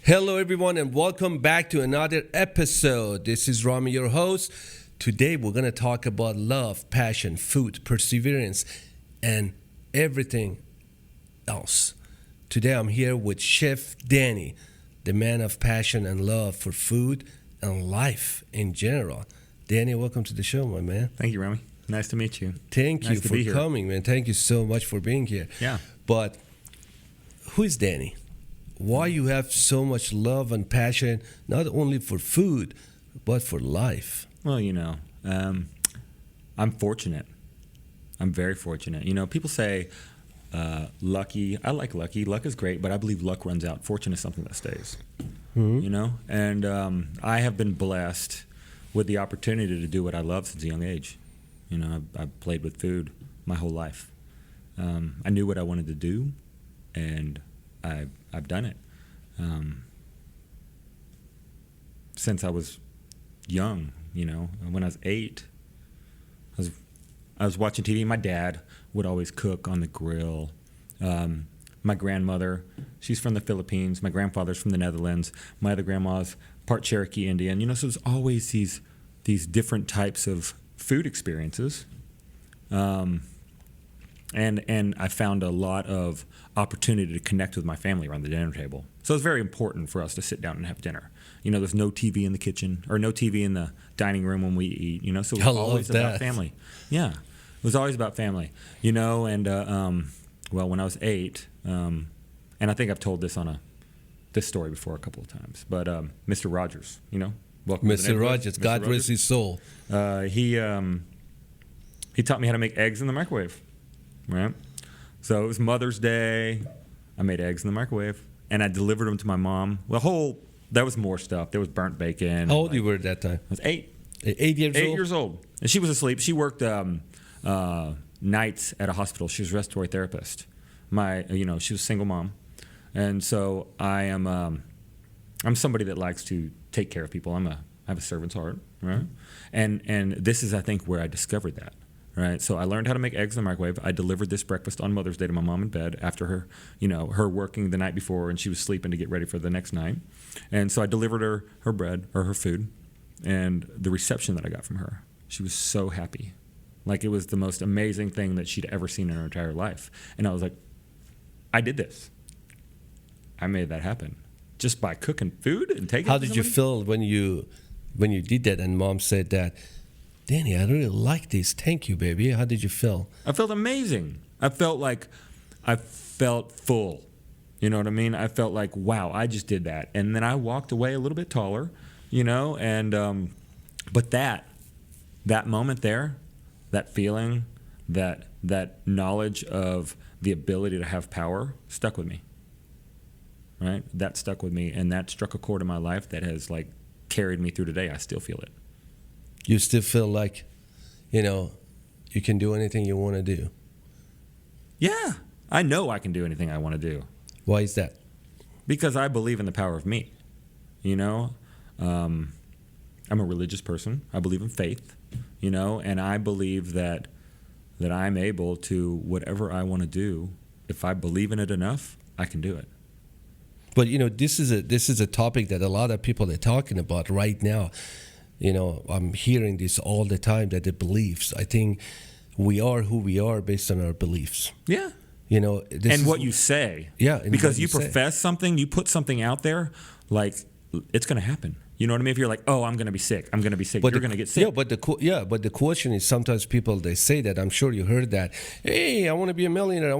Hello, everyone, and welcome back to another episode. This is Rami, your host. Today, we're going to talk about love, passion, food, perseverance, and everything else. Today, I'm here with Chef Danny, the man of passion and love for food and life in general. Danny, welcome to the show, my man. Thank you, Rami. Nice to meet you. Thank you for coming, man. Thank you so much for being here. Yeah. But who is Danny? Why you have so much love and passion, not only for food, but for life? Well, I'm fortunate. I'm very fortunate. People say lucky. I like lucky. Luck is great, but I believe luck runs out. Fortune is something that stays. Mm-hmm. And I have been blessed with the opportunity to do what I love since a young age. I've played with food my whole life. I knew what I wanted to do, and I've done it. Since I was young, when I was 8, I was watching TV. My dad would always cook on the grill. My grandmother, she's from the Philippines. My grandfather's from the Netherlands. My other grandma's part Cherokee Indian. So there's always these different types of food experiences. And I found a lot of opportunity to connect with my family around the dinner table. So it's very important for us to sit down and have dinner. There's no TV in the kitchen or no TV in the dining room when we eat, so it was always about family. Yeah, it was always about family, and well, when I was 8, and I think I've told this this story before a couple of times, but Mr. Rogers, welcome Mr. Rogers, God rest his soul. He taught me how to make eggs in the microwave. Right, so it was Mother's Day. I made eggs in the microwave, and I delivered them to my mom. There was more stuff. There was burnt bacon. How old you were at that time? I was 8. 8 years old? 8 years old, and she was asleep. She worked nights at a hospital. She was a respiratory therapist. She was a single mom, and so I'm somebody that likes to take care of people. I have a servant's heart, right? And this is, I think, where I discovered that. Right, so I learned how to make eggs in the microwave. I delivered this breakfast on Mother's Day to my mom in bed after her, her working the night before, and she was sleeping to get ready for the next night. And so I delivered her bread or her food, and the reception that I got from her, she was so happy, like it was the most amazing thing that she'd ever seen in her entire life. And I was like, I did this. I made that happen just by cooking food and taking. How did you feel when you did that and Mom said that? Danny, I really like this. Thank you, baby. How did you feel? I felt amazing. I felt full. You know what I mean? I felt like, wow, I just did that. And then I walked away a little bit taller, and but that moment there, that feeling, that knowledge of the ability to have power stuck with me. Right? That stuck with me, and that struck a chord in my life that has carried me through today. I still feel it. You still feel like, you can do anything you want to do? Yeah, I know I can do anything I want to do. Why is that? Because I believe in the power of me. I'm a religious person. I believe in faith, and I believe that I'm able to, whatever I want to do, if I believe in it enough, I can do it. But, this is a topic that a lot of people are talking about right now. I'm hearing this all the time, that the beliefs. I think we are who we are based on our beliefs. Yeah. What you say. Yeah. Because you profess something, you put something out there, it's going to happen. You know what I mean? If you're like, oh, I'm going to be sick, you're going to get sick. Yeah, but the question is, sometimes people, they say that. I'm sure you heard that. Hey, I want to be a millionaire.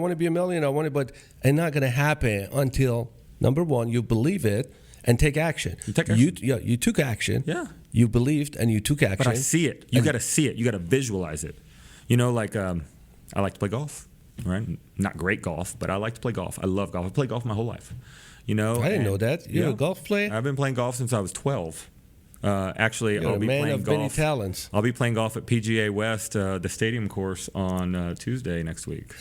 But it's not going to happen until, number one, you believe it and take action. You took action. Yeah. You believed and you took action. But I see it. You got to see it. You got to visualize it. I like to play golf, right? Not great golf, but I like to play golf. I love golf. I played golf my whole life. I didn't know that. You're a golf player? I've been playing golf since I was 12. Actually, You're I'll be playing golf. Many talents. I'll be playing golf at PGA West, the stadium course, on Tuesday next week.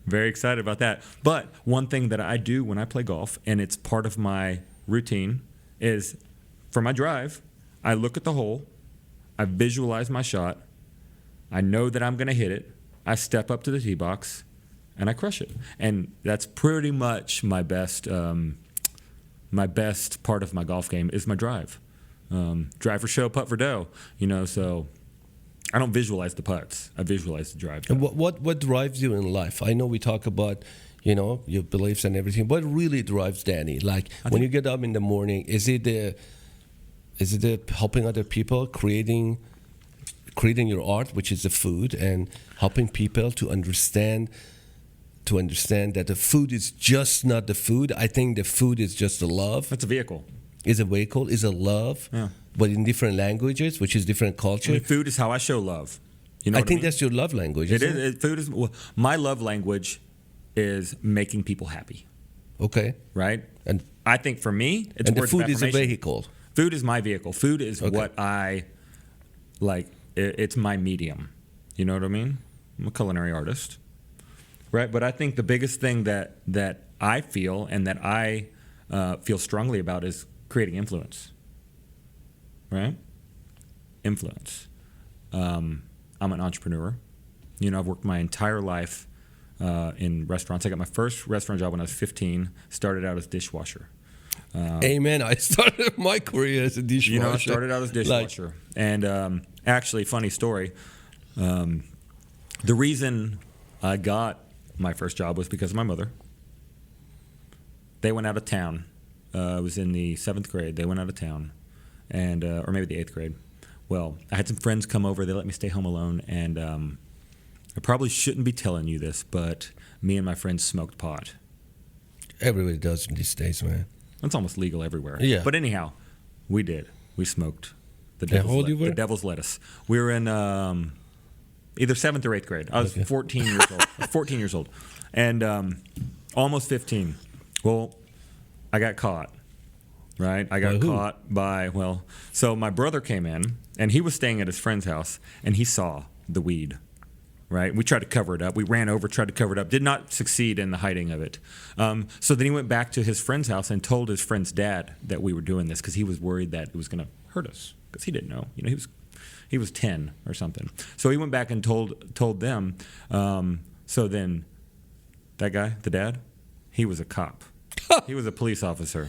Very excited about that. But one thing that I do when I play golf, and it's part of my routine, is for my drive, I look at the hole, I visualize my shot, I know that I'm going to hit it, I step up to the tee box, and I crush it. And that's pretty much my best my best part of my golf game is my drive. Drive for show, putt for dough. So I don't visualize the putts. I visualize the drive. And what drives you in life? I know we talk about, your beliefs and everything. What really drives Danny? Like when you get up in the morning, is it the helping other people, creating your art, which is the food, and helping people to understand that the food is just not the food. I think the food is just a love. That's a vehicle. Is a vehicle, is a love, Yeah. but in different languages, which is different culture. Food is how I show love. I think that's your love language. It is. Food is my love language. Is making people happy. Okay. Right. And I think for me, it's and the words of food is a affirmation. vehicle. Food is my vehicle. Food is what I like. It's my medium. You know what I mean? I'm a culinary artist, right? But I think the biggest thing that I feel and that I feel strongly about is creating influence. Right? Influence. I'm an entrepreneur. I've worked my entire life in restaurants. I got my first restaurant job when I was 15. Started out as dishwasher. Amen. I started my career as a dishwasher. I started out as dishwasher. And actually, funny story. The reason I got my first job was because of my mother. They went out of town. I was in the 7th grade. They went out of town, and or maybe the 8th grade. Well, I had some friends come over. They let me stay home alone, and I probably shouldn't be telling you this, but me and my friends smoked pot. Everybody does these days, man. It's almost legal everywhere. Yeah. But anyhow, we did. We smoked the devil's lettuce. We were in either 7th or 8th grade. I was 14 years old. 14 years old. And almost 15. Well, I got caught. Right? I got caught by, so my brother came in, and he was staying at his friend's house, and he saw the weed. Right? We tried to cover it up. We ran over, tried to cover it up. Did not succeed in the hiding of it. So then he went back to his friend's house and told his friend's dad that we were doing this because he was worried that it was going to hurt us because he didn't know. He was 10 or something. So he went back and told them. So then that guy, the dad, he was a cop. He was a police officer.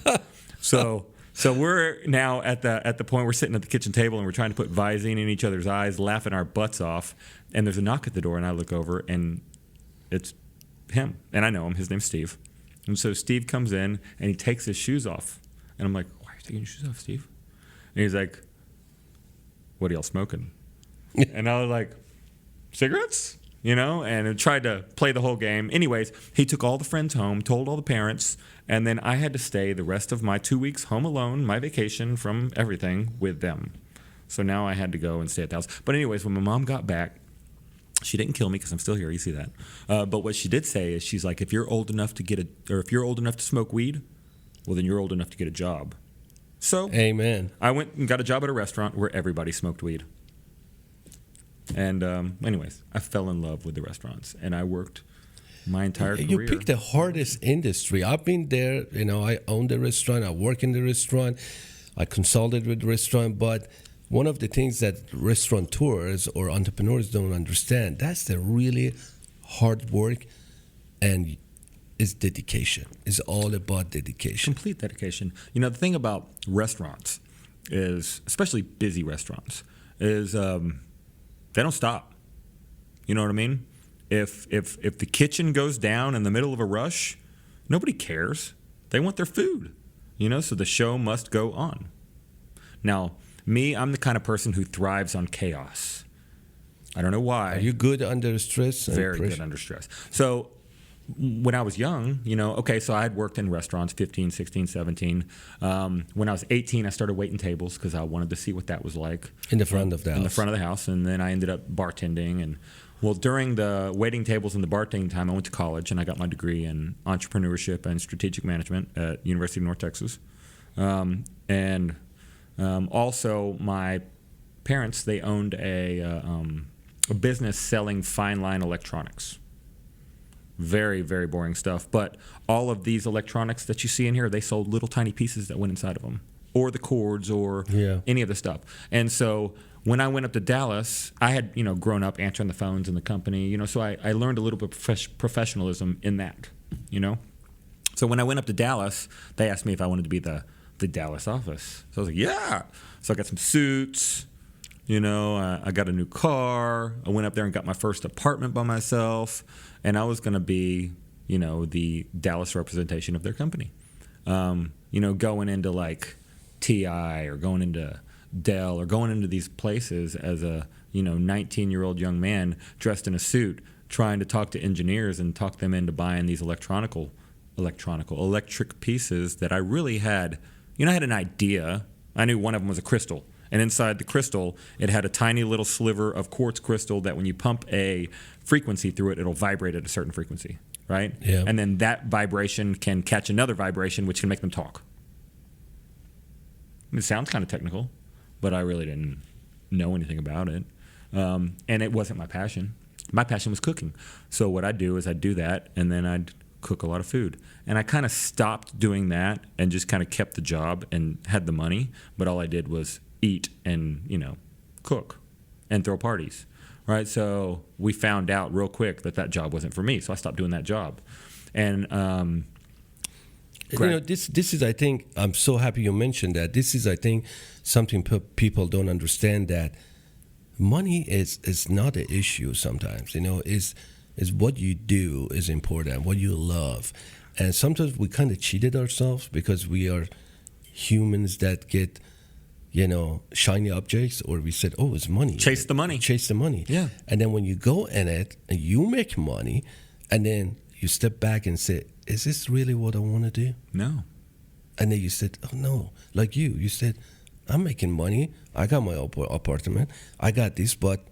So we're now at the point we're sitting at the kitchen table and we're trying to put Visine in each other's eyes, laughing our butts off. And there's a knock at the door, and I look over, and it's him. And I know him. His name's Steve. And so Steve comes in, and he takes his shoes off. And I'm like, why are you taking your shoes off, Steve? And he's like, what are y'all smoking? And I was like, cigarettes? And I tried to play the whole game. Anyways, he took all the friends home, told all the parents, and then I had to stay the rest of my 2 weeks home alone, my vacation from everything, with them. So now I had to go and stay at the house. But anyways, when my mom got back, she didn't kill me because I'm still here. You see that. But what she did say is she's like, if you're old enough to smoke weed, well, then you're old enough to get a job. So amen. I went and got a job at a restaurant where everybody smoked weed. And anyways, I fell in love with the restaurants, and I worked my entire career. You picked the hardest industry. I've been there. I own the restaurant. I work in the restaurant. I consulted with the restaurant, but one of the things that restaurateurs or entrepreneurs don't understand, that's the really hard work, and is dedication. It's all about dedication. Complete dedication. The thing about restaurants is, especially busy restaurants, is they don't stop. You know what I mean? If the kitchen goes down in the middle of a rush, nobody cares. They want their food. So the show must go on. Now, me, I'm the kind of person who thrives on chaos. I don't know why. Are you good under stress? Very good under stress. So when I was young, so I had worked in restaurants, 15, 16, 17. When I was 18, I started waiting tables because I wanted to see what that was like. In the front of the house. In the front of the house. And then I ended up bartending. And during the waiting tables and the bartending time, I went to college and I got my degree in entrepreneurship and strategic management at University of North Texas. Also, my parents, they owned a business selling fine line electronics. Very, very boring stuff. But all of these electronics that you see in here, they sold little tiny pieces that went inside of them, or the cords, or any of the stuff. And so when I went up to Dallas, I had grown up answering the phones in the company. So I learned a little bit of professionalism in that. So when I went up to Dallas, they asked me if I wanted to be the Dallas office. So I was like, yeah. So I got some suits. I got a new car. I went up there and got my first apartment by myself. And I was going to be, the Dallas representation of their company. Going into like TI or going into Dell or going into these places as a 19-year-old young man dressed in a suit, trying to talk to engineers and talk them into buying these electric pieces that I really had. I had an idea. I knew one of them was a crystal, and inside the crystal, it had a tiny little sliver of quartz crystal that when you pump a frequency through it, it'll vibrate at a certain frequency, right? Yeah. And then that vibration can catch another vibration, which can make them talk. It sounds kind of technical, but I really didn't know anything about it. And it wasn't my passion. My passion was cooking. So what I'd do is I'd do that, and then I'd cook a lot of food. And I kind of stopped doing that and just kind of kept the job and had the money, but all I did was eat and, cook and throw parties, right? So we found out real quick that job wasn't for me, so I stopped doing that job. And this is, I think, I'm so happy you mentioned that. This is, I think, something people don't understand, that money is not an issue sometimes. Is what you do is important, what you love. And sometimes we kind of cheated ourselves because we are humans that get, shiny objects, or we said, oh, it's money. Chase the money. Chase the money. Yeah. And then when you go in it and you make money, and then you step back and say, is this really what I want to do? No. And then you said, oh, no. Like you said, I'm making money. I got my apartment. I got this, but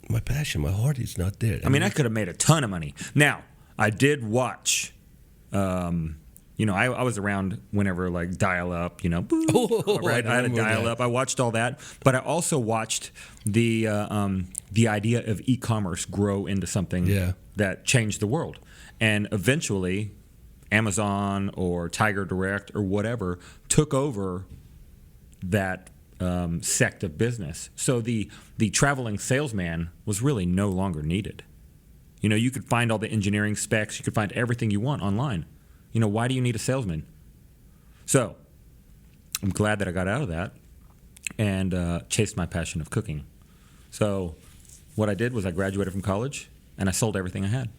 my passion, my heart is not there. I mean, I could have made a ton of money. Now, I did watch, I was around whenever, like, dial-up, right? I had a dial-up. I watched all that. But I also watched the idea of e-commerce grow into something that changed the world. And eventually, Amazon or Tiger Direct or whatever took over that sect of business. So the traveling salesman was really no longer needed. You could find all the engineering specs. You could find everything you want online. Why do you need a salesman? So I'm glad that I got out of that and chased my passion of cooking. So what I did was I graduated from college and I sold everything I had,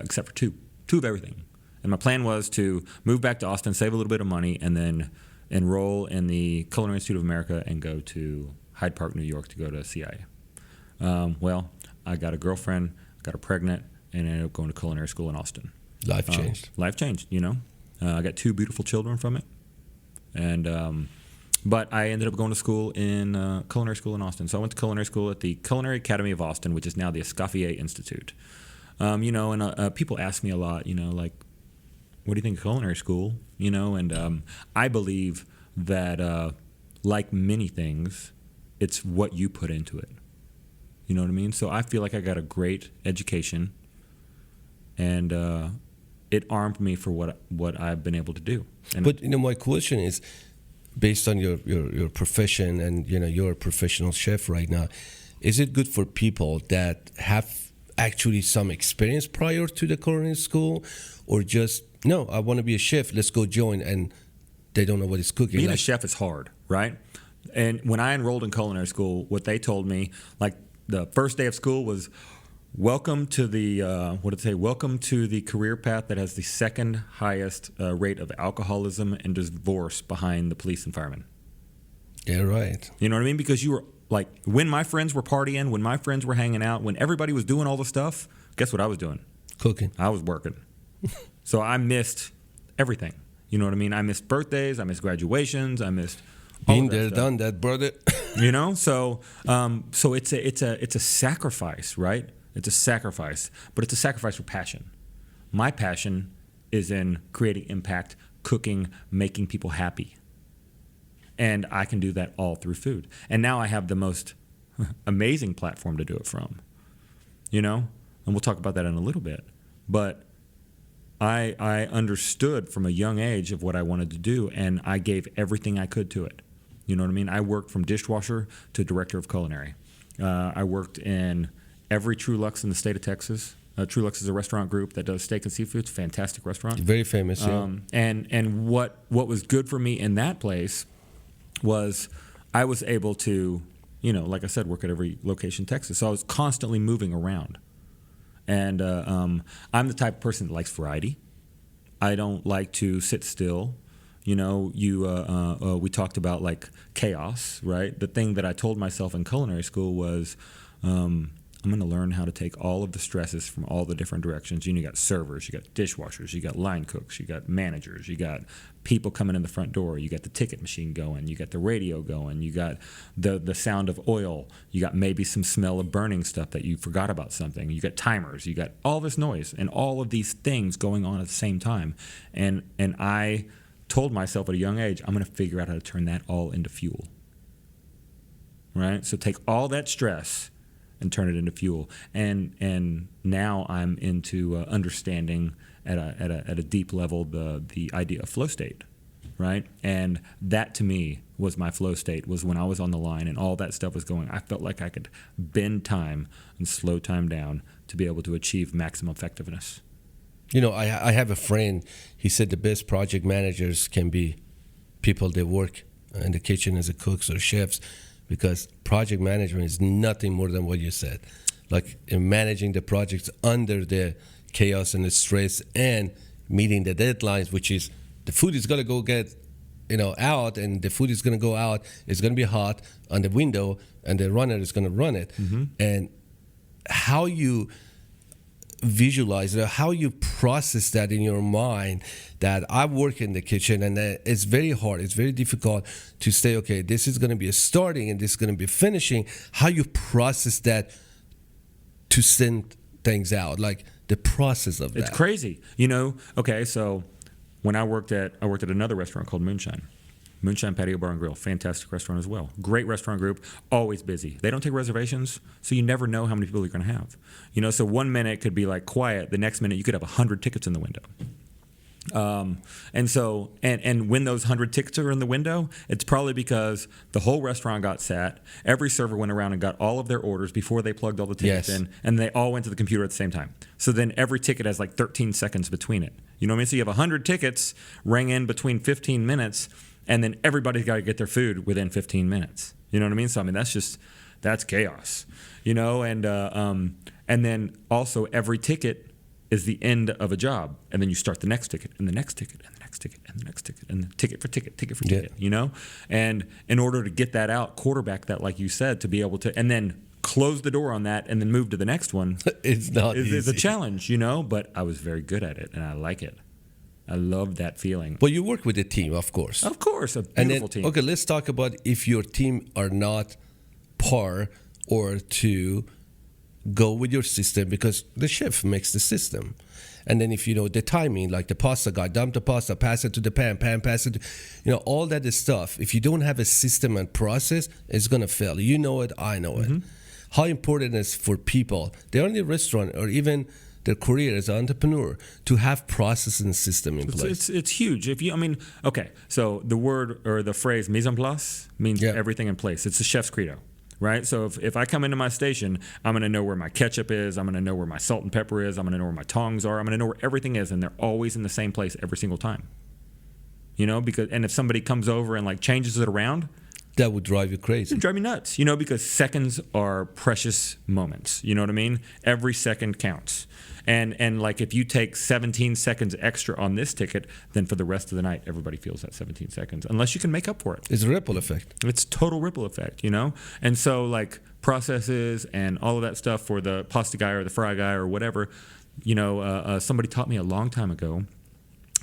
except for two of everything. And my plan was to move back to Austin, save a little bit of money, and then enroll in the Culinary Institute of America and go to Hyde Park, New York to go to CIA. Well, I got a girlfriend, got her pregnant, and ended up going to culinary school in Austin. Life changed. Life changed, I got 2 beautiful children from it. And but I ended up going to school in culinary school in Austin. So I went to culinary school at the Culinary Academy of Austin, which is now the Escoffier Institute. And people ask me a lot, like, what do you think of culinary school? And I believe that, like many things, it's what you put into it. You know what I mean? So I feel like I got a great education, and it armed me for what I've been able to do. And but my question is, based on your profession, and you're a professional chef right now, is it good for people that have actually some experience prior to the culinary school, or just, no, I want to be a chef, let's go join, and they don't know what it's cooking? Being a chef is hard, right? And when I enrolled in culinary school, what they told me, like, the first day of school was, welcome to the welcome to the career path that has the second highest rate of alcoholism and divorce behind the police and firemen. Yeah, right. You know what I mean? Because you were, like, when my friends were partying, when my friends were hanging out, when everybody was doing all the stuff, guess what I was doing? Cooking. I was working. So I missed everything. You know what I mean? I missed birthdays, I missed graduations, I missed all Been of that there, stuff. done that, brother. So it's a sacrifice, right? It's a sacrifice, but it's a sacrifice for passion. My passion is in creating impact, cooking, making people happy. And I can do that all through food. And now I have the most amazing platform to do it from, And we'll talk about that in a little bit. But I understood from a young age of what I wanted to do, and I gave everything I could to it. You know what I mean? I worked from dishwasher to director of culinary. I worked in every True Luxe in the state of Texas. Trulux is a restaurant group that does steak and seafood. It's a fantastic restaurant. Very famous, yeah. And what was good for me in that place was I was able to, like I said, work at every location in Texas. So I was constantly moving around. And I'm the type of person that likes variety. I don't like to sit still. We talked about like chaos, right? The thing that I told myself in culinary school was, I'm going to learn how to take all of the stresses from all the different directions. You got servers, you got dishwashers, you got line cooks, you got managers, you got people coming in the front door, you got the ticket machine going, you got the radio going, you got the sound of oil, you got maybe some smell of burning stuff that you forgot about something, you got timers, you got all this noise and all of these things going on at the same time. And I told myself at a young age, I'm going to figure out how to turn that all into fuel. Right? So take all that stress and turn it into fuel. And now I'm into understanding at a deep level the idea of flow state, right? And that to me was my flow state, was when I was on the line and all that stuff was going. I felt like I could bend time and slow time down to be able to achieve maximum effectiveness. I have a friend. He said the best project managers can be people that work in the kitchen as a cooks or chefs, because project management is nothing more than what you said. Like in managing the projects under the chaos and the stress and meeting the deadlines, which is the food is going to go get out, and the food is going to go out. It's going to be hot on the window, and the runner is going to run it. Mm-hmm. And how you visualize it, how you process that in your mind, that I work in the kitchen and it's very hard, it's very difficult to say, okay, this is going to be a starting and this is going to be finishing. How you process that to send things out, like the process of that. It's crazy. Okay, so when I worked at another restaurant called Moonshine Patio Bar and Grill, fantastic restaurant as well. Great restaurant group, always busy. They don't take reservations, so you never know how many people you're going to have. So 1 minute could be like quiet, the next minute you could have 100 tickets in the window. And when those 100 tickets are in the window, it's probably because the whole restaurant got sat, every server went around and got all of their orders before they plugged all the tickets in, and they all went to the computer at the same time. So then every ticket has like 13 seconds between it. You know what I mean? So you have 100 tickets rang in between 15 minutes, and then everybody's got to get their food within 15 minutes. You know what I mean? So, that's chaos. And then also every ticket is the end of a job. And then you start the next ticket, and the next ticket, and the next ticket, and the next ticket, and the ticket for ticket for ticket, And in order to get that out, quarterback that, like you said, to be able to, and then close the door on that and then move to the next one. It's not easy. It's a challenge, but I was very good at it, and I like it. I love that feeling. Well, you work with a team, of course. Of course, a beautiful team. Okay, let's talk about if your team are not par or to go with your system, because the chef makes the system. And then if the timing, like the pasta guy, dump the pasta, pass it to the pan pass it to, all that is stuff. If you don't have a system and process, it's going to fail. You know it, I know it. How important it is for people, they're in the restaurant or even their career as an entrepreneur, to have process and system in place. It's huge. Okay, so the word or the phrase mise en place means everything in place. It's the chef's credo, right? So if I come into my station, I'm going to know where my ketchup is, I'm going to know where my salt and pepper is, I'm going to know where my tongs are, I'm going to know where everything is, and they're always in the same place every single time. And if somebody comes over and like changes it around, that would drive you crazy. It would drive me nuts, because seconds are precious moments. You know what I mean? Every second counts. And like if you take 17 seconds extra on this ticket, then for the rest of the night, everybody feels that 17 seconds, unless you can make up for it. It's a ripple effect. It's total ripple effect, And so like processes and all of that stuff for the pasta guy or the fry guy or whatever, somebody taught me a long time ago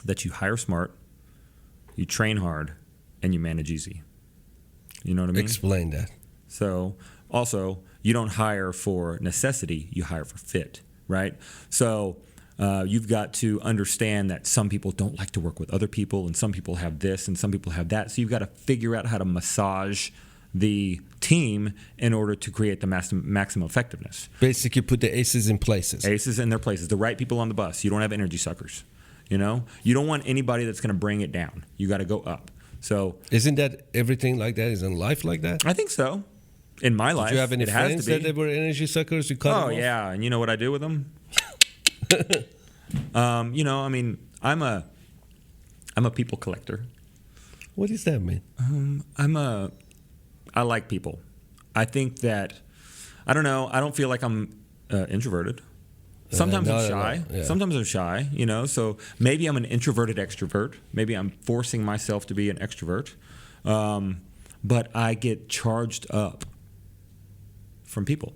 that you hire smart, you train hard, and you manage easy. You know what I mean? Explain that. So also, you don't hire for necessity, you hire for fit. Right? So you've got to understand that some people don't like to work with other people, and some people have this and some people have that. So you've got to figure out how to massage the team in order to create the maximum effectiveness. Basically, put the aces in places. Aces in their places. The right people on the bus. You don't have energy suckers. You don't want anybody that's going to bring it down. You got to go up. So isn't that everything like that? Is in life like that? I think so. In my life, did you have any it friends has to be. that were energy suckers? You cut them off? Yeah, and you know what I do with them? I mean, I'm a people collector. What does that mean? I like people. I think that, I don't know, I don't feel like I'm introverted. Sometimes I'm shy. Yeah. Sometimes I'm shy, so maybe I'm an introverted extrovert. Maybe I'm forcing myself to be an extrovert. But I get charged up from people.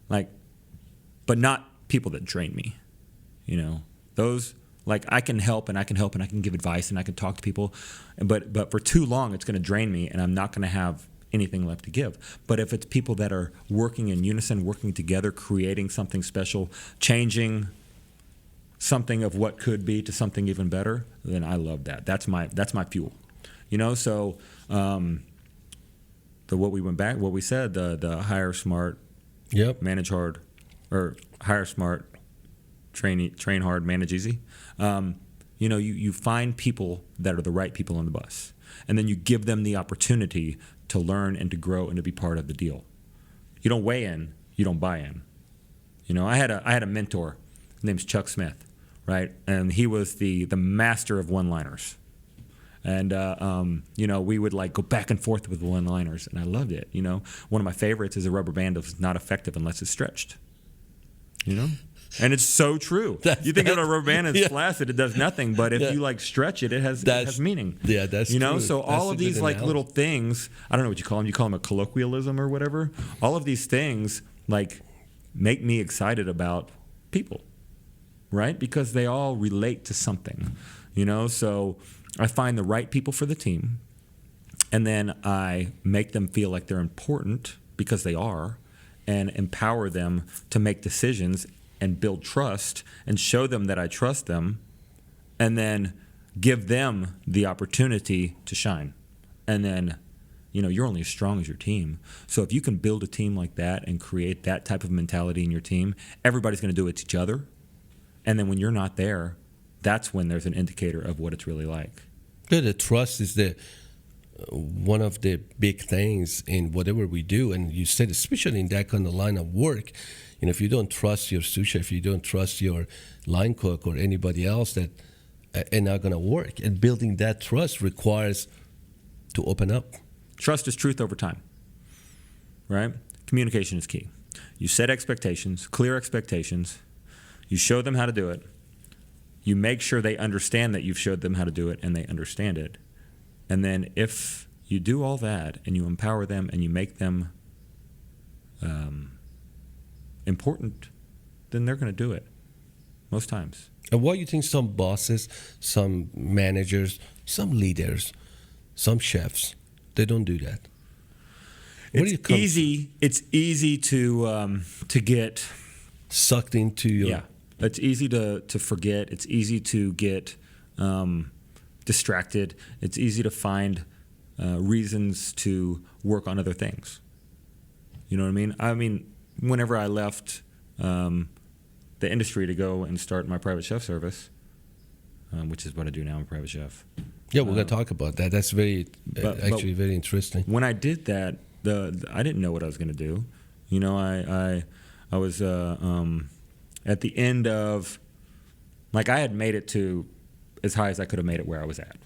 But not people that drain me. Those, I can help and I can give advice and I can talk to people. But for too long, it's going to drain me and I'm not going to have anything left to give. But if it's people that are working in unison, working together, creating something special, changing something of what could be to something even better, then I love that. That's my fuel. So what we said, the hire smart, Yep. manage hard, or hire smart, train hard, manage easy. You find people that are the right people on the bus, and then you give them the opportunity to learn and to grow and to be part of the deal. You don't weigh in, you don't buy in. I had a mentor. His name's Chuck Smith, right? And he was the master of one-liners. And we would go back and forth with one-liners, and I loved it. One of my favorites is a rubber band is not effective unless it's stretched. And it's so true. You think of a rubber band as flaccid, it does nothing. But if you stretch it, it has meaning. Yeah, that's true. So all of these little things, I don't know what you call them. You call them a colloquialism or whatever. All of these things make me excited about people, right? Because they all relate to something. So I find the right people for the team, and then I make them feel like they're important because they are, and empower them to make decisions and build trust and show them that I trust them, and then give them the opportunity to shine. And then, you're only as strong as your team. So if you can build a team like that and create that type of mentality in your team, everybody's going to do it to each other. And then when you're not there, that's when there's an indicator of what it's really like. Yeah, the trust is one of the big things in whatever we do. And you said, especially in that kind of line of work, if you don't trust your sous chef, if you don't trust your line cook or anybody else, that are not going to work. And building that trust requires to open up. Trust is truth over time, right? Communication is key. You set expectations, clear expectations. You show them how to do it. You make sure they understand that you've showed them how to do it and they understand it. And then if you do all that and you empower them and you make them important, then they're going to do it most times. And why do you think some bosses, some managers, some leaders, some chefs, they don't do that? It's easy to get sucked into your... Yeah. It's easy to forget. It's easy to get distracted. It's easy to find reasons to work on other things. You know what I mean? I mean, whenever I left the industry to go and start my private chef service, which is what I do now, I'm a private chef. Yeah, we're going to talk about that. That's very interesting. When I did that, I didn't know what I was going to do. I was at the end of, I had made it to as high as I could have made it where I was at.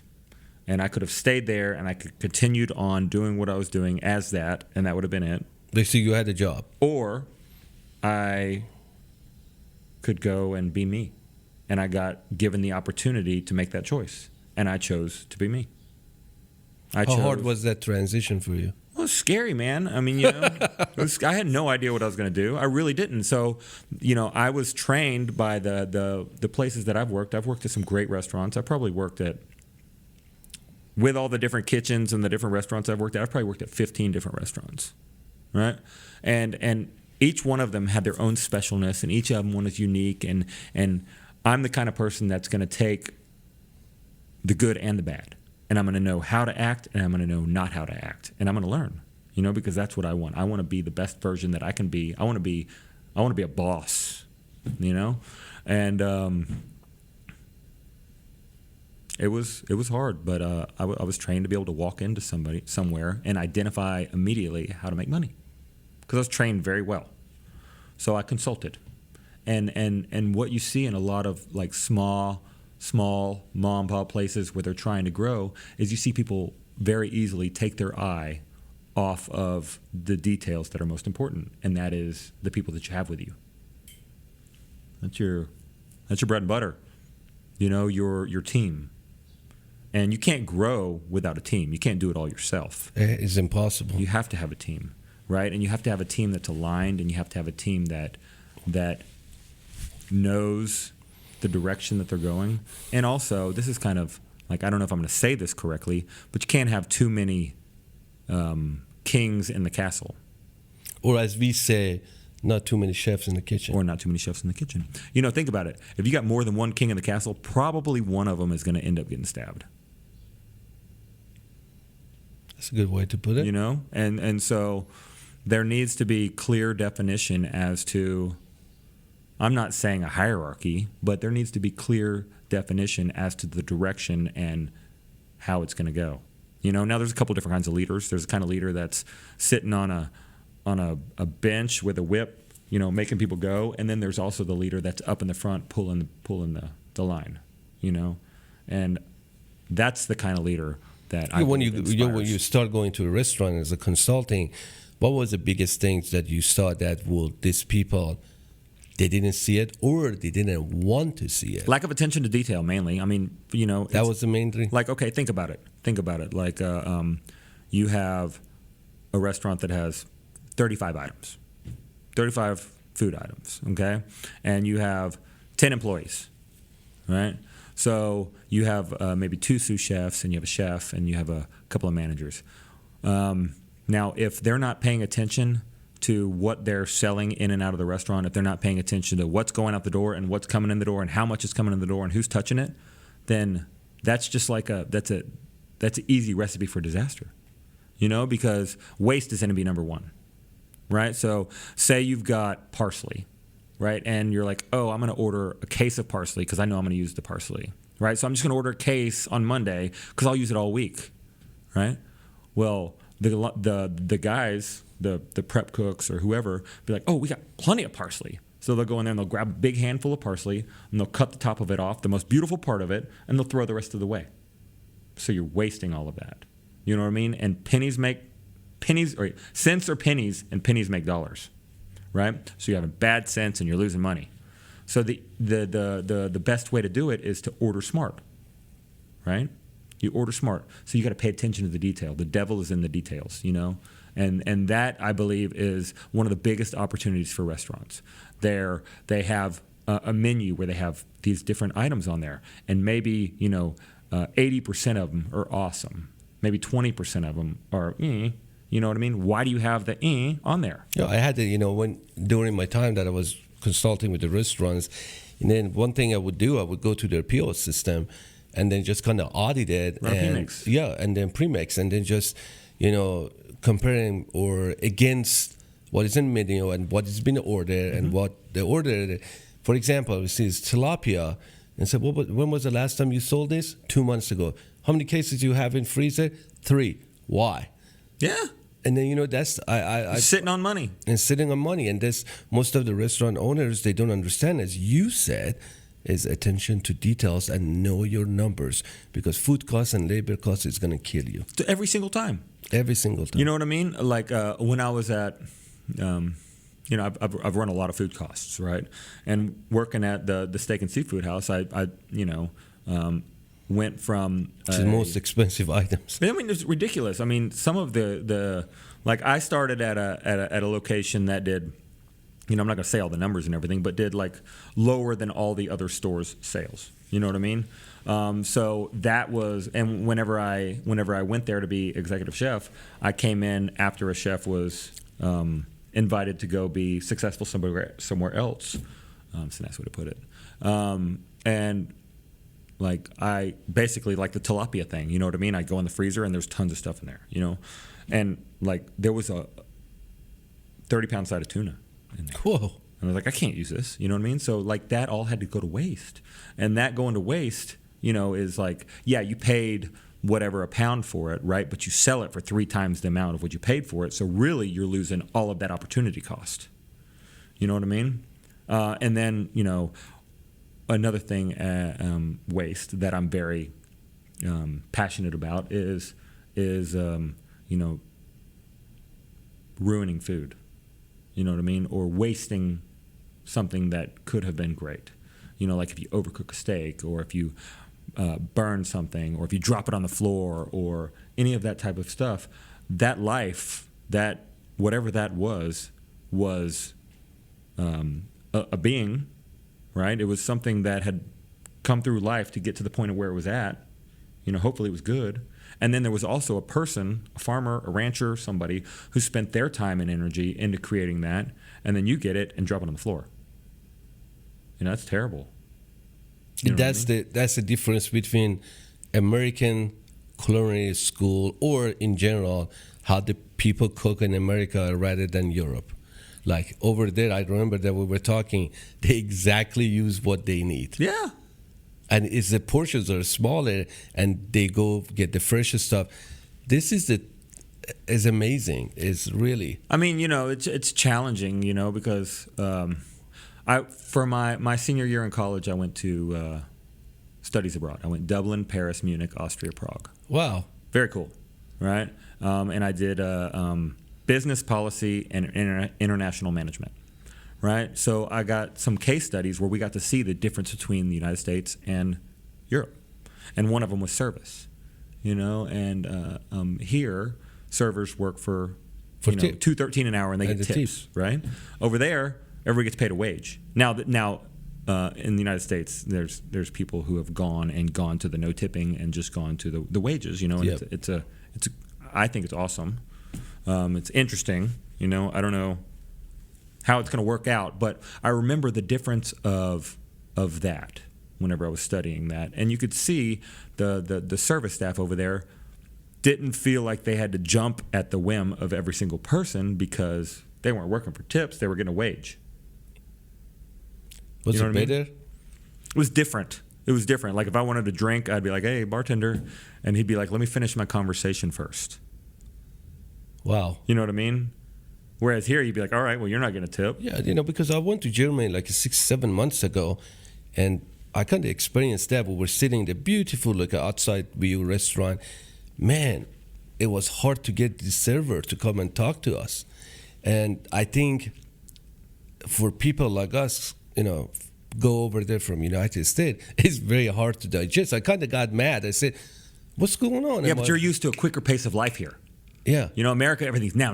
And I could have stayed there and I could continued on doing what I was doing as that, and that would have been it. Basically, you had a job. Or I could go and be me. And I got given the opportunity to make that choice. And I chose to be me. How hard was that transition for you? Well, it was scary, man. I mean, I had no idea what I was going to do. I really didn't. So, I was trained by the places that I've worked. I've worked at some great restaurants. I probably worked at, with all the different kitchens and the different restaurants I've worked at, I've probably worked at 15 different restaurants, right? And each one of them had their own specialness, and each of them one is unique. And I'm the kind of person that's going to take the good and the bad. And I'm going to know how to act, and I'm going to know not how to act. And I'm going to learn, because that's what I want. I want to be the best version that I can be. I want to be a boss, And it was hard, but I was trained to be able to walk into somewhere and identify immediately how to make money, because I was trained very well. So I consulted, And what you see in a lot of like small mom and pop places where they're trying to grow is you see people very easily take their eye off of the details that are most important, and that is the people that you have with you. That's your bread and butter. You know, your team. And you can't grow without a team. You can't do it all yourself. It's impossible. You have to have a team, right? And you have to have a team that's aligned, and you have to have a team that knows the direction that they're going. And also, this is kind of like, I don't know if I'm going to say this correctly, but you can't have too many kings in the castle. Or as we say, not too many chefs in the kitchen. Or not too many chefs in the kitchen. You know, think about it. If you got more than one king in the castle, probably one of them is going to end up getting stabbed. That's a good way to put it. You know? And so there needs to be clear definition as to, I'm not saying a hierarchy, but there needs to be clear definition as to the direction and how it's going to go. You know, now there's a couple different kinds of leaders. There's a kind of leader that's sitting on a bench with a whip, you know, making people go. And then there's also the leader that's up in the front pulling the line, you know. And that's the kind of leader that I when believe when you start going to a restaurant as a consulting, what was the biggest things that you saw that these people, they didn't see it or they didn't want to see it? Lack of attention to detail, mainly. I mean, you know. That was the main thing? Like, okay, think about it. Like, you have a restaurant that has 35 items, 35 food items, okay? And you have 10 employees, right? So you have maybe 2 sous chefs, and you have a chef, and you have a couple of managers. Now, if they're not paying attention to what they're selling in and out of the restaurant, if they're not paying attention to what's going out the door and what's coming in the door and how much is coming in the door and who's touching it, then that's just like that's an easy recipe for disaster, you know, because waste is going to be number one, right? So say you've got parsley, right? And you're like, oh, I'm going to order a case of parsley because I know I'm going to use the parsley, right? So I'm just going to order a case on Monday because I'll use it all week, right? Well, the guys, the prep cooks or whoever, be like, oh, we got plenty of parsley. So they'll go in there and they'll grab a big handful of parsley and they'll cut the top of it off, the most beautiful part of it, and they'll throw the rest of the way. So you're wasting all of that. You know what I mean? And cents are pennies, and pennies make dollars, right? So you're having bad cents and you're losing money. So the best way to do it is to order smart, right? You order smart. So you got to pay attention to the detail. The devil is in the details, you know? And that, I believe, is one of the biggest opportunities for restaurants. They have a menu where they have these different items on there, and maybe 80% of them are awesome. Maybe 20% of them are, you know what I mean? Why do you have the on there? Yeah, I had to, during my time that I was consulting with the restaurants, and then one thing I would do, I would go to their POS system, and then just kind of audit it, premix. Yeah, and then premix, and then just comparing or against what is in menu and what has been ordered and what they ordered. For example, we see tilapia and said, well, when was the last time you sold this? 2 months ago. How many cases do you have in freezer? 3. Why? Yeah. And then that's I sitting on money. And sitting on money. And this, most of the restaurant owners, they don't understand, as you said, is attention to details and know your numbers, because food costs and labor costs is going to kill you. Every single time. Every single time. You know what I mean? Like when I was at, I've run a lot of food costs, right? And working at the steak and seafood house, I went from the most expensive items. I mean, it's ridiculous. I mean, some of the like I started at a location that did, I'm not going to say all the numbers and everything, but did like lower than all the other stores' sales. You know what I mean? So that was, and whenever I went there to be executive chef, I came in after a chef was invited to go be successful somewhere else. It's a nice way to put it. And like I basically like the tilapia thing. You know what I mean? I go in the freezer and there's tons of stuff in there. And like there was a 30-pound side of tuna in there. Whoa. And I was like, I can't use this. You know what I mean? So like that all had to go to waste. And that going to waste, is like, yeah, you paid whatever a pound for it, right? But you sell it for 3 times the amount of what you paid for it. So really you're losing all of that opportunity cost. You know what I mean? And then, another thing, waste that I'm very passionate about is ruining food. You know what I mean? Or wasting something that could have been great. Like if you overcook a steak, or if you burn something, or if you drop it on the floor, or any of that type of stuff. That life, that whatever that was a being, right? It was something that had come through life to get to the point of where it was at. Hopefully it was good. And then there was also a person, a farmer, a rancher, somebody who spent their time and energy into creating that, and then you get it and drop it on the floor. That's terrible. That's the difference between American culinary school, or in general, how the people cook in America rather than Europe. Like over there, I remember that we were talking, they exactly use what they need. Yeah. And it's the portions are smaller, and they go get the fresh stuff. This is amazing. It's really. I mean, it's challenging, because for my senior year in college, I went to studies abroad. I went Dublin, Paris, Munich, Austria, Prague. Wow. Very cool, right? And I did business policy and international management. Right, so I got some case studies where we got to see the difference between the United States and Europe, and one of them was service, and here servers work for $2.13 an hour, and they get tips, right? Over there, everybody gets paid a wage. Now in the United States, there's people who have gone to the no tipping and just gone to the wages, and yep. I think it's awesome. It's interesting, I don't know how it's going to work out, but I remember the difference of that whenever I was studying that, and you could see the service staff over there didn't feel like they had to jump at the whim of every single person because they weren't working for tips; they were getting a wage. Was it better? It was different. It was different. Like if I wanted a drink, I'd be like, "Hey, bartender," and he'd be like, "Let me finish my conversation first." Wow. You know what I mean? Whereas here, you'd be like, all right, well, you're not going to tip. Yeah, because I went to Germany like 6-7 months ago, and I kind of experienced that. We were sitting in the beautiful, like, outside view restaurant. Man, it was hard to get the server to come and talk to us. And I think for people like us, go over there from United States, it's very hard to digest. I kind of got mad. I said, what's going on? Yeah, but you're used to a quicker pace of life here. Yeah. America, everything's now.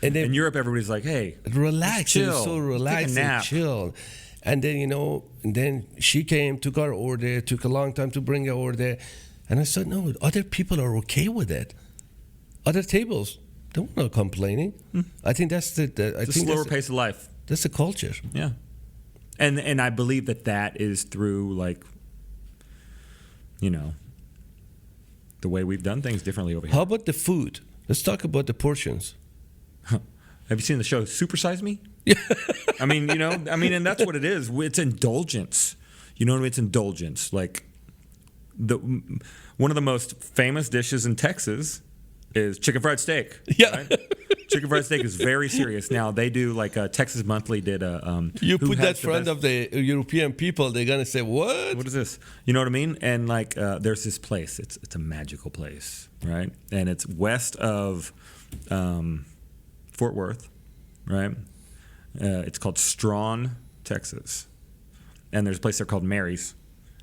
And then in Europe, everybody's like, "Hey, relax, chill, so relax and chill." And then and then she came, took our order, took a long time to bring our order, and I said, "No, other people are okay with it. Other tables, they're not complaining." I think that's the slower pace of life. That's the culture. Yeah, and I believe that is through the way we've done things differently over here. How about the food? Let's talk about the portions. Have you seen the show Super Size Me? Yeah. And that's what it is. It's indulgence. It's indulgence. Like one of the most famous dishes in Texas is chicken fried steak. Yeah. Right? Chicken fried steak is very serious. Now they do Texas Monthly did a. You put that in front of the European people, they're gonna say, "What? What is this?" You know what I mean? And there's this place. It's a magical place, right? And it's west of Fort Worth, right? It's called Strawn, Texas, and there's a place there called Mary's,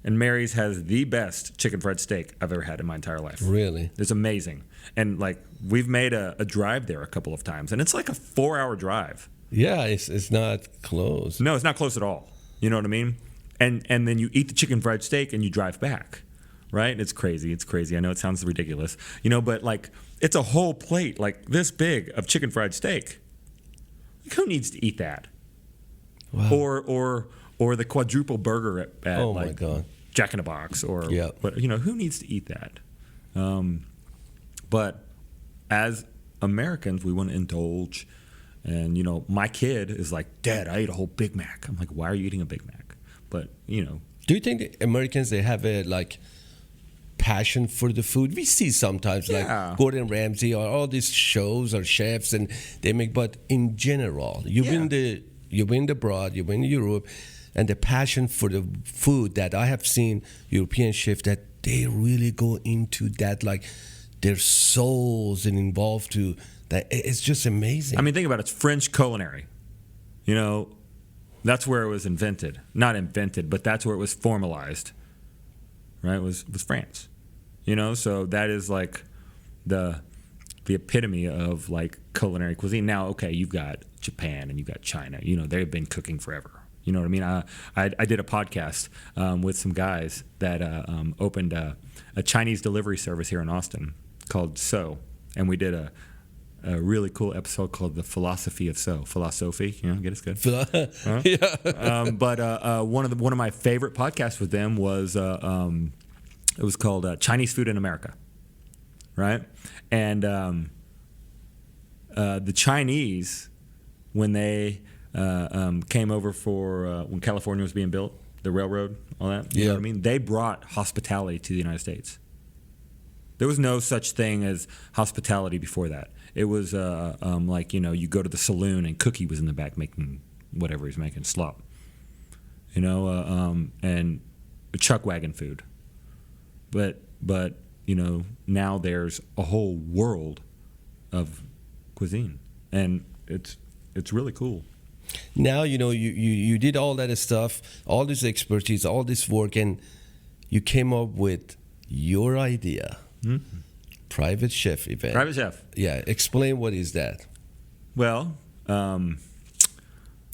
and Mary's has the best chicken fried steak I've ever had in my entire life. Really? It's amazing. And we've made a drive there a couple of times, and it's like a 4-hour drive. Yeah, it's not close. No, it's not close at all. You know what I mean? And then you eat the chicken fried steak and you drive back, right? It's crazy. I know it sounds ridiculous, but it's a whole plate this big of chicken fried steak. Who needs to eat that? Wow. Or the quadruple burger at my God. Jack in the Box but who needs to eat that? But as Americans, we want to indulge, and my kid is like, "Dad, I ate a whole Big Mac." I'm like, "Why are you eating a Big Mac?" But do you think the Americans, they have a passion for the food? We see sometimes Gordon Ramsay or all these shows or chefs, and they make. But in general, you've been you've been abroad, you've been in Europe, and the passion for the food that I have seen European chefs that they really go into that, like their souls and involved to that. It's just amazing. I mean, think about it. It's French culinary. You know, that's where it was invented. Not invented, but that's where it was formalized. Right? It was France. You know, so that is like the epitome of like culinary cuisine. Now, okay, you've got Japan and you've got China. You know, they've been cooking forever. You know what I mean? I did a podcast with some guys that opened a Chinese delivery service here in Austin called So, and we did a really cool episode called The Philosophy of So. Philosophy, you know, get it good. Yeah. But one of my favorite podcasts with them was it was called Chinese Food in America, right? And the Chinese, when they came over for when California was being built, the railroad, all that. You know what I mean? They brought hospitality to the United States. There was no such thing as hospitality before that. It was like, you know, you go to the saloon and Cookie was in the back making whatever he's making, slop. You know, and chuck wagon food. But you know, now there's a whole world of cuisine, and it's really cool. Now, you know, you did all that stuff, all this expertise, all this work, and you came up with your idea. Mm-hmm. Private chef event. Private chef. Yeah. Explain what is that. Well,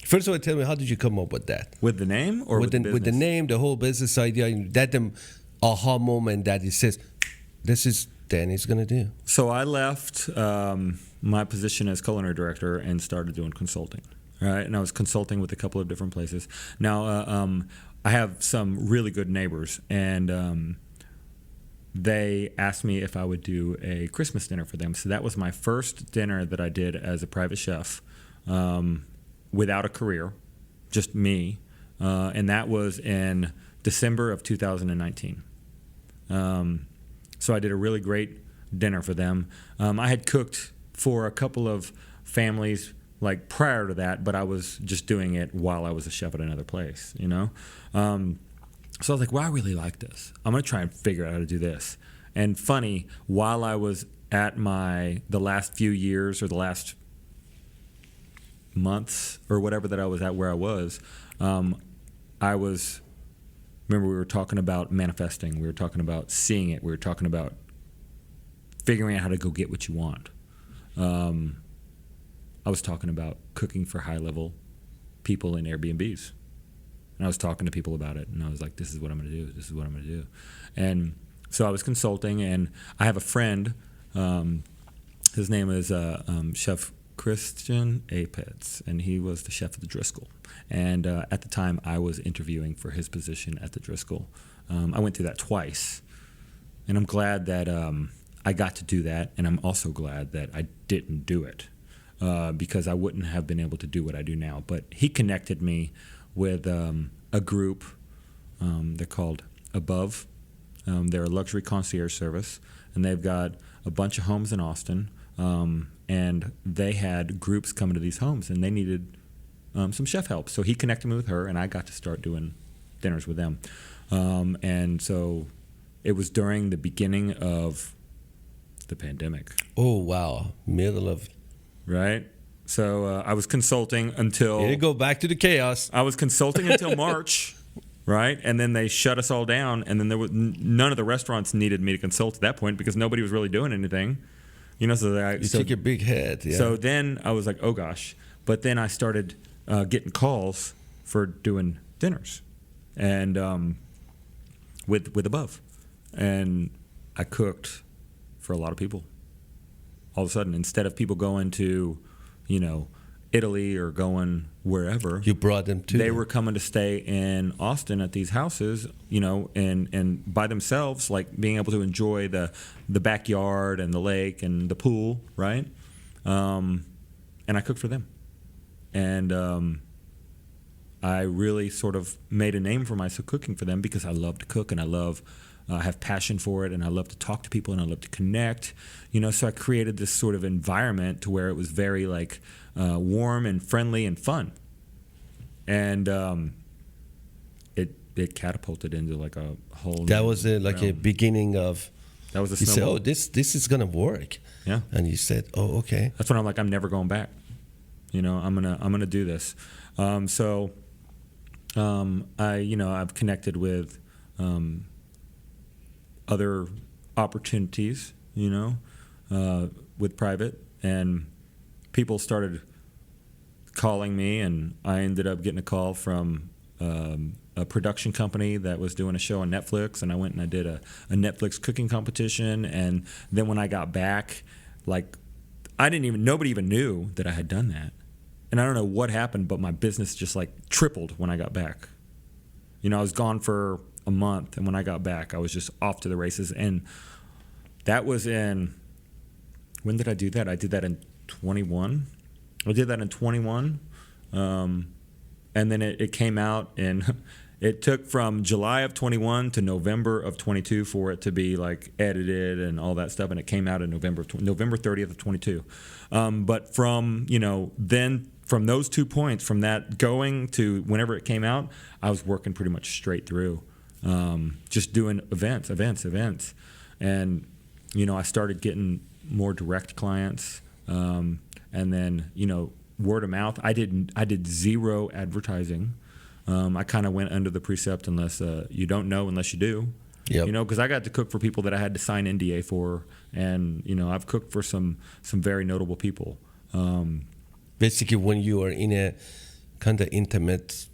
first of all, tell me, how did you come up with that? With the name or with the business? With the name, the whole business idea, that aha moment that it says, this is Danny's going to do. So I left my position as culinary director and started doing consulting. Right, and I was consulting with a couple of different places. Now, I have some really good neighbors, and they asked me if I would do a Christmas dinner for them. So that was my first dinner that I did as a private chef without a career, just me, and that was in December of 2019. So I did a really great dinner for them. I had cooked for a couple of families like prior to that, but I was just doing it while I was a chef at another place, you know? So I was like, well, I really like this. I'm going to try and figure out how to do this. And funny, while I was at the last few years or the last months or whatever that I was at where I was, remember we were talking about manifesting, we were talking about seeing it, we were talking about figuring out how to go get what you want. I was talking about cooking for high-level people in Airbnbs. And I was talking to people about it, and I was like, this is what I'm going to do. This is what I'm going to do. And so I was consulting, and I have a friend. His name is Chef Christian Apetz, and he was the chef at the Driscoll. And at the time, I was interviewing for his position at the Driscoll. I went through that twice, and I'm glad that I got to do that, and I'm also glad that I didn't do it. Because I wouldn't have been able to do what I do now. But he connected me with a group. They're called Above. They're a luxury concierge service, and they've got a bunch of homes in Austin. And they had groups coming to these homes, and they needed some chef help. So he connected me with her, and I got to start doing dinners with them. And so it was during the beginning of the pandemic. Oh, wow. Middle of... Right? So I was consulting until... Here you go, back to the chaos. I was consulting until March, right? And then they shut us all down, and then there was none of the restaurants needed me to consult at that point because nobody was really doing anything. You know, so took a big hit, yeah. So then I was like, oh gosh. But then I started getting calls for doing dinners and with Above. And I cooked for a lot of people. All of a sudden, instead of people going to, you know, Italy or going wherever, you brought them to. They were coming to stay in Austin at these houses, you know, and by themselves, like being able to enjoy the backyard and the lake and the pool, right? And I cooked for them, and I really sort of made a name for myself cooking for them because I love to cook and I have passion for it, and I love to talk to people, and I love to connect, you know. So I created this sort of environment to where it was very like warm and friendly and fun, and it catapulted into like a whole. That was like a realm. beginning of. That was a You said, snowball. "Oh, this is gonna work." Yeah. And you said, "Oh, okay." That's when I'm like, I'm never going back. I'm gonna do this. I've connected with other opportunities, with private, and people started calling me, and I ended up getting a call from a production company that was doing a show on Netflix, and I went and I did a Netflix cooking competition, and then when I got back, like nobody even knew that I had done that. And I don't know what happened, but my business just like tripled when I got back. I was gone for a month, and when I got back, I was just off to the races. And that was when did I do that? I did that in 21. I did that in 21. And then it came out, and it took from July of 21 to November of 22 for it to be like edited and all that stuff. And it came out in November 30th of 22. But from, then from those 2 points, from that going to whenever it came out, I was working pretty much straight through, just doing events. And, I started getting more direct clients. And then, word of mouth. I did zero advertising. I kind of went under the precept, unless you don't know unless you do. Yep. Because I got to cook for people that I had to sign NDA for, and I've cooked for some very notable people. Basically, when you are in a kind of intimate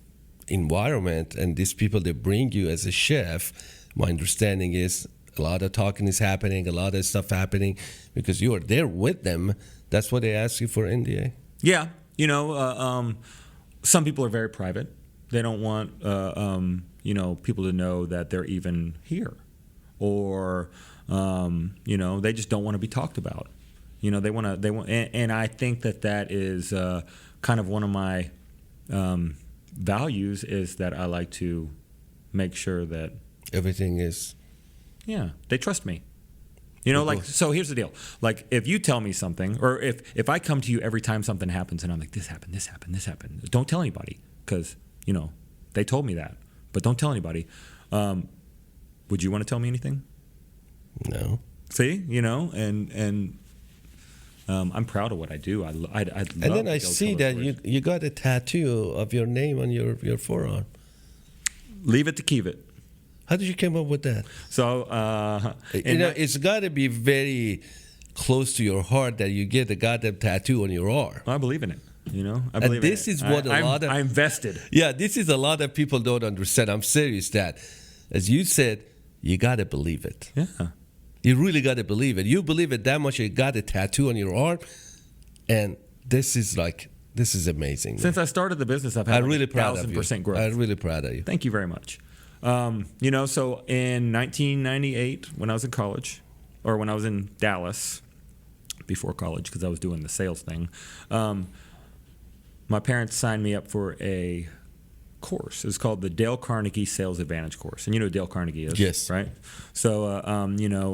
environment, and these people, they bring you as a chef, my understanding is a lot of talking is happening, a lot of stuff happening, because you are there with them. That's why they ask you for NDA. Yeah, some people are very private. They don't want people to know that they're even here, or they just don't want to be talked about. They want, and I think that is kind of one of my values, is that I like to make sure that Everything is. Yeah, they trust me. So here's the deal. Like, if you tell me something, or if I come to you every time something happens and I'm like, this happened, don't tell anybody, because, they told me that, but don't tell anybody. Would you want to tell me anything? No. See, and I'm proud of what I do. I love And then I see that you got a tattoo of your name on your forearm. Leave it to Kievit. How did you come up with that? So, it's got to be very close to your heart that you get a goddamn tattoo on your arm. I believe in it. I And believe this in it. is what I'm invested. Yeah, this is a lot of people don't understand. I'm serious that, as you said, you got to believe it. Yeah. You really got to believe it. You believe it that much, you got a tattoo on your arm, and this is amazing. Since I started the business, I've had I'm really proud of you. 1,000% growth. I'm really proud of you. Thank you very much. So in 1998, when I was in college, or when I was in Dallas, before college, because I was doing the sales thing, my parents signed me up for a course. It's called the Dale Carnegie Sales Advantage course. And you know who Dale Carnegie is? Yes. Right? So,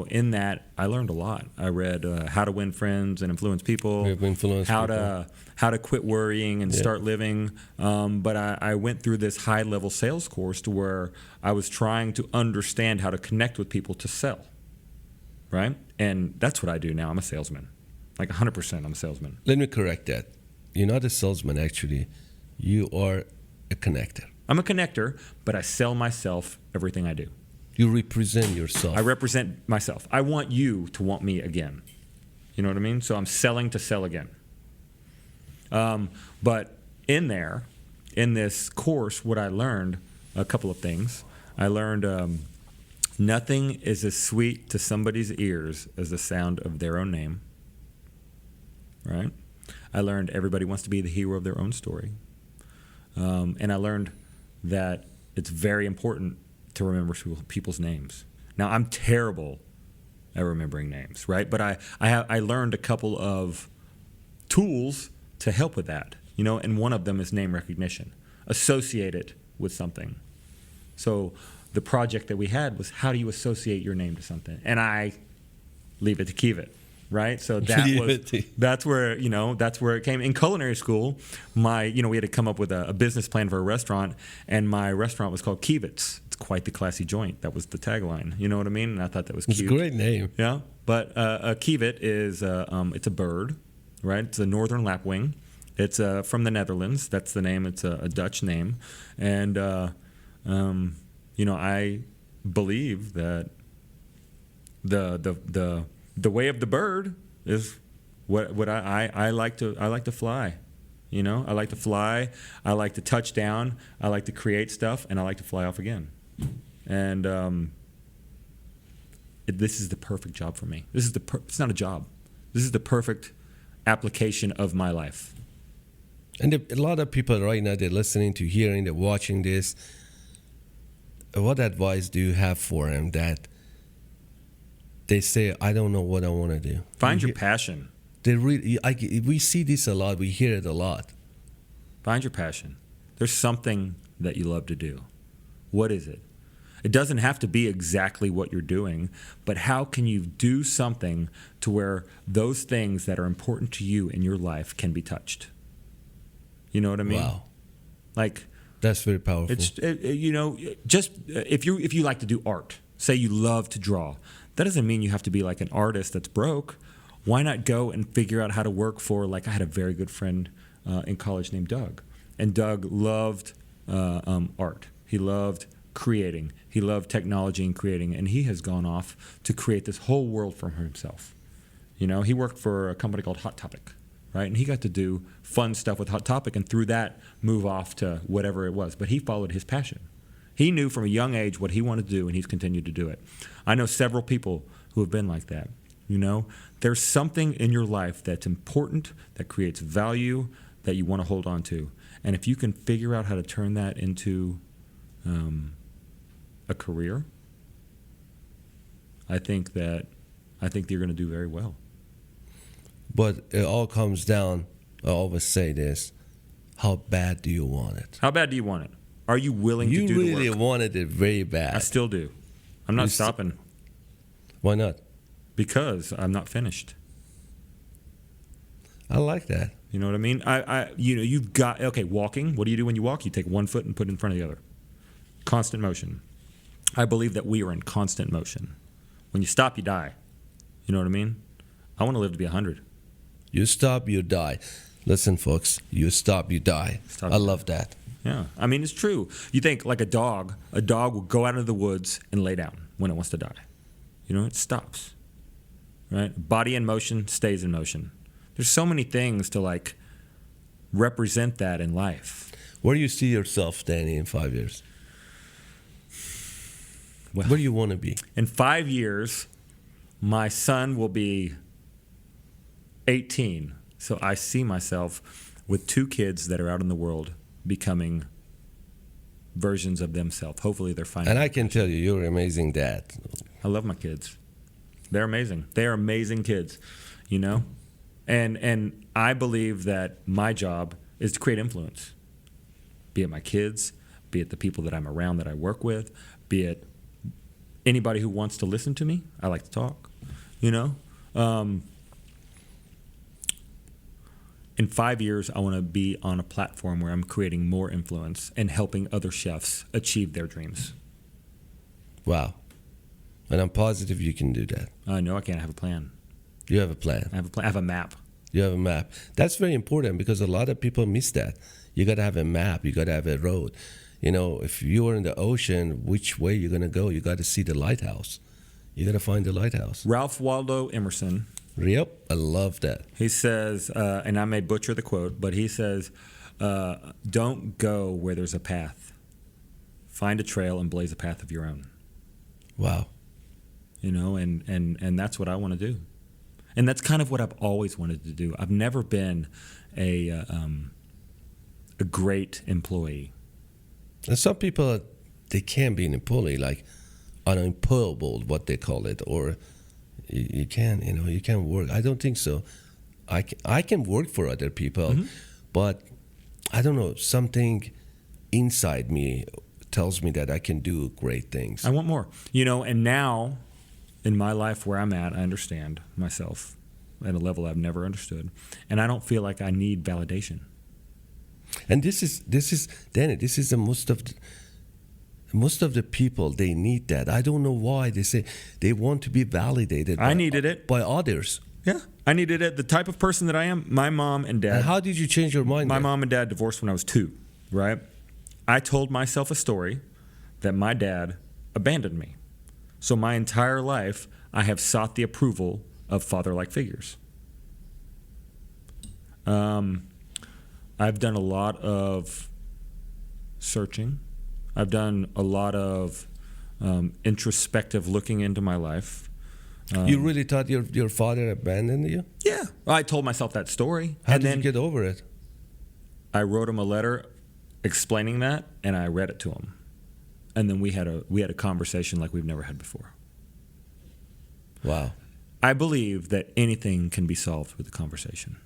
in that, I learned a lot. I read How to Win Friends and Influence People, how to quit worrying and start living. But I went through this high-level sales course to where I was trying to understand how to connect with people to sell. Right? And that's what I do now. I'm a salesman. Like 100% I'm a salesman. Let me correct that. You're not a salesman, actually. You are a connector. I'm a connector, but I sell myself everything I do. You represent yourself. I represent myself. I want you to want me again. You know what I mean? So I'm selling to sell again. But in this course, what I learned, a couple of things. I learned nothing is as sweet to somebody's ears as the sound of their own name. Right? I learned everybody wants to be the hero of their own story. And I learned that it's very important to remember people's names. Now, I'm terrible at remembering names, right? But I learned a couple of tools to help with that, and one of them is name recognition. Associate it with something. So the project that we had was, how do you associate your name to something? And I leave it to Kievit. right? So Creativity. that's where it came. In culinary school, we had to come up with a business plan for a restaurant, and my restaurant was called Kievit. It's quite the classy joint. That was the tagline. You know what I mean? And I thought that was cute. It's a great name. Yeah, but a Kievit is it's a bird, right? It's a northern lapwing. It's from the Netherlands. That's the name. It's a Dutch name, and I believe that the way of the bird is what I like to fly. I like to fly. I like to touch down. I like to create stuff, and I like to fly off again. And this is the perfect job for me. It's not a job. This is the perfect application of my life. And a lot of people right now, they're listening to, hearing, they're watching this. What advice do you have for them that they say, I don't know what I want to do? Find your passion. We see this a lot. We hear it a lot. Find your passion. There's something that you love to do. What is it? It doesn't have to be exactly what you're doing, but how can you do something to where those things that are important to you in your life can be touched? You know what I mean? Wow. Like, that's very powerful. just if you like to do art, say you love to draw, that doesn't mean you have to be like an artist that's broke. Why not go and figure out how to work for, like, I had a very good friend in college named Doug, and Doug loved art. He loved creating. He loved technology and creating, and he has gone off to create this whole world for himself. He worked for a company called Hot Topic, right? And he got to do fun stuff with Hot Topic, and through that move off to whatever it was. But he followed his passion. He knew from a young age what he wanted to do, and he's continued to do it. I know several people who have been like that. There's something in your life that's important, that creates value, that you want to hold on to. And if you can figure out how to turn that into a career, I think you're going to do very well. But it all comes down, I always say this, how bad do you want it? How bad do you want it? Are you willing to do the work? You really wanted it very bad. I still do. I'm not stopping. Why not? Because I'm not finished. I like that. You know what I mean? You've got, walking. What do you do when you walk? You take one foot and put it in front of the other. Constant motion. I believe that we are in constant motion. When you stop, you die. You know what I mean? I want to live to be 100. You stop, you die. Listen, folks, you stop, you die. I love that. Yeah. I mean, it's true. You think like a dog will go out into the woods and lay down when it wants to die. It stops. Right? Body in motion stays in motion. There's so many things to like represent that in life. Where do you see yourself, Danny, in 5 years? Well, where do you want to be? In 5 years, my son will be 18. So I see myself with 2 kids that are out in the world becoming versions of themselves. Hopefully they're fine. And I can tell you, you're an amazing dad. I love my kids. They're amazing. They are amazing kids, And I believe that my job is to create influence. Be it my kids, be it the people that I'm around that I work with, be it anybody who wants to listen to me. I like to talk, In 5 years, I want to be on a platform where I'm creating more influence and helping other chefs achieve their dreams. Wow. And I'm positive you can do that. No, I can't. I have a plan. You have a plan. I have a plan. I have a map. You have a map. That's very important because a lot of people miss that. You got to have a map. You got to have a road. If you are in the ocean, which way you're going to go? You got to see the lighthouse. You got to find the lighthouse. Ralph Waldo Emerson. Yep, I love that. He says, and I may butcher the quote, but he says, don't go where there's a path. Find a trail and blaze a path of your own. Wow. And that's what I want to do. And that's kind of what I've always wanted to do. I've never been a great employee. And some people, they can be an employee, like unemployable, what they call it, or you can't work. I don't think so. I can work for other people, but I don't know, something inside me tells me that I can do great things. I want more. And now in my life where I'm at, I understand myself. at a level I've never understood, and I don't feel like I need validation. And this is Danny. This is the most of the people, they need that. I don't know why they say they want to be validated. I needed it by others. Yeah, I needed it. The type of person that I am, my mom and dad. And how did you change your mind? My then? mom and dad divorced when I was 2, right? I told myself a story that my dad abandoned me. So my entire life, I have sought the approval of father-like figures. I've done a lot of searching. I've done a lot of introspective looking into my life. You really thought your father abandoned you? Yeah. I told myself that story. How did you get over it? I wrote him a letter explaining that, and I read it to him. And then we had a conversation like we've never had before. Wow. I believe that anything can be solved with a conversation.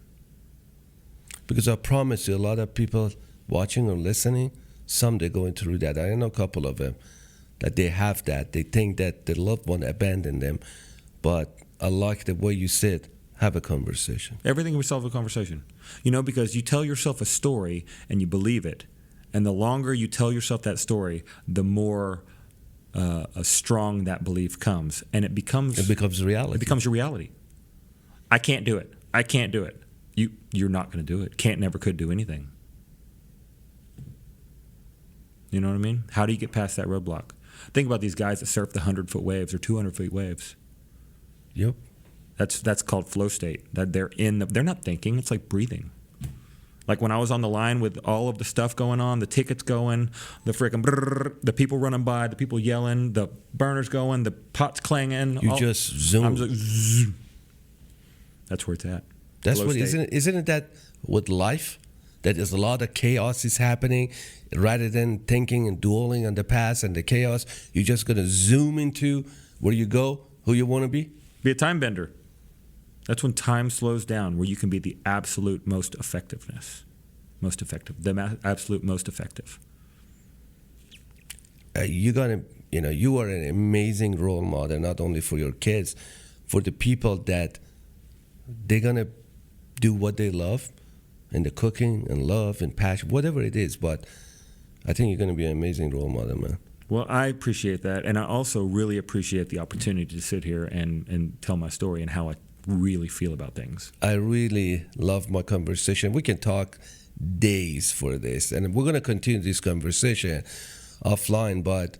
Because I promise you, a lot of people watching or listening, some they're going through that. I know a couple of them that they have that. They think that their loved one abandoned them. But I like the way you said, have a conversation. Everything can be solved with a conversation. Because you tell yourself a story and you believe it. And the longer you tell yourself that story, the more strong that belief comes. And it becomes reality. It becomes your reality. I can't do it. I can't do it. You're not going to do it. Can't, never, could do anything. You know what I mean? How do you get past that roadblock? Think about these guys that surf the 100-foot waves or 200-foot waves. Yep. That's called flow state. That they're not thinking. It's like breathing. Like when I was on the line with all of the stuff going on, the tickets going, the freaking the people running by, the people yelling, the burners going, the pots clanging. You just zoom. I'm just like, zoom. That's where it's at. That's flow what state. isn't it that with life? That there's a lot of chaos is happening. Rather than thinking and dwelling on the past and the chaos, you're just gonna zoom into where you go, who you want to be. Be a time bender. That's when time slows down, where you can be the absolute most effective. You are an amazing role model, not only for your kids, for the people that they're gonna do what they love, and the cooking and love and passion, whatever it is. But I think you're gonna be an amazing role model, man. Well, I appreciate that, and I also really appreciate the opportunity to sit here and tell my story and how I really feel about things. I really love my conversation. We can talk days for this, and we're gonna continue this conversation offline. But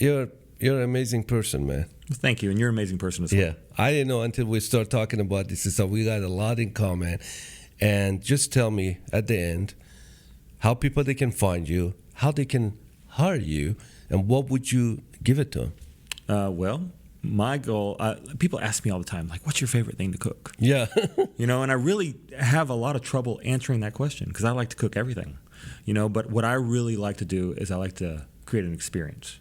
you're an amazing person, man. Well, thank you, and you're an amazing person as well. Yeah, I didn't know until we start talking about this. So we got a lot in common. And just tell me at the end how people they can find you, how they can hire you, and what would you give it to them? Well, my goal, people ask me all the time, like, what's your favorite thing to cook? Yeah. And I really have a lot of trouble answering that question because I like to cook everything, but what I really like to do is I like to create an experience.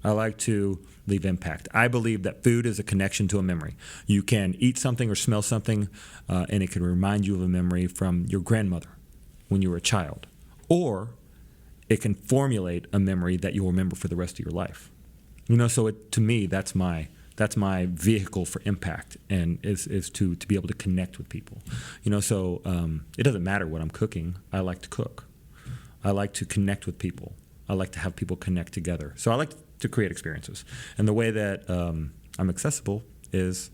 I like to leave impact. I believe that food is a connection to a memory. You can eat something or smell something, and it can remind you of a memory from your grandmother when you were a child. Or it can formulate a memory that you'll remember for the rest of your life. So to me, that's my vehicle for impact, and is to be able to connect with people. So it doesn't matter what I'm cooking. I like to cook. I like to connect with people. I like to have people connect together. So I like to create experiences. And the way that I'm accessible is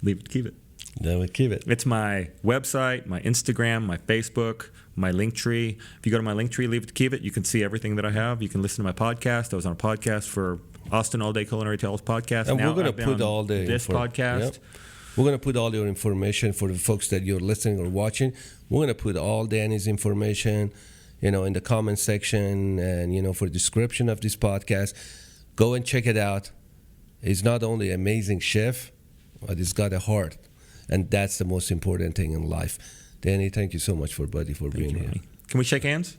Leave It Kievit. Kievit. It's my website, my Instagram, my Facebook, my Linktree. If you go to my Linktree, Leave It Kievit, you can see everything that I have. You can listen to my podcast. I was on a podcast for Austin All Day Culinary Tales podcast. And now we're going to put all the this podcast. Yep. We're going to put all your information for the folks that you're listening or watching. We're going to put all Danny's information, in the comment section and, for the description of this podcast. Go and check it out. He's not only an amazing chef, but he's got a heart. And that's the most important thing in life. Danny, thank you so much for being here. Can we shake hands?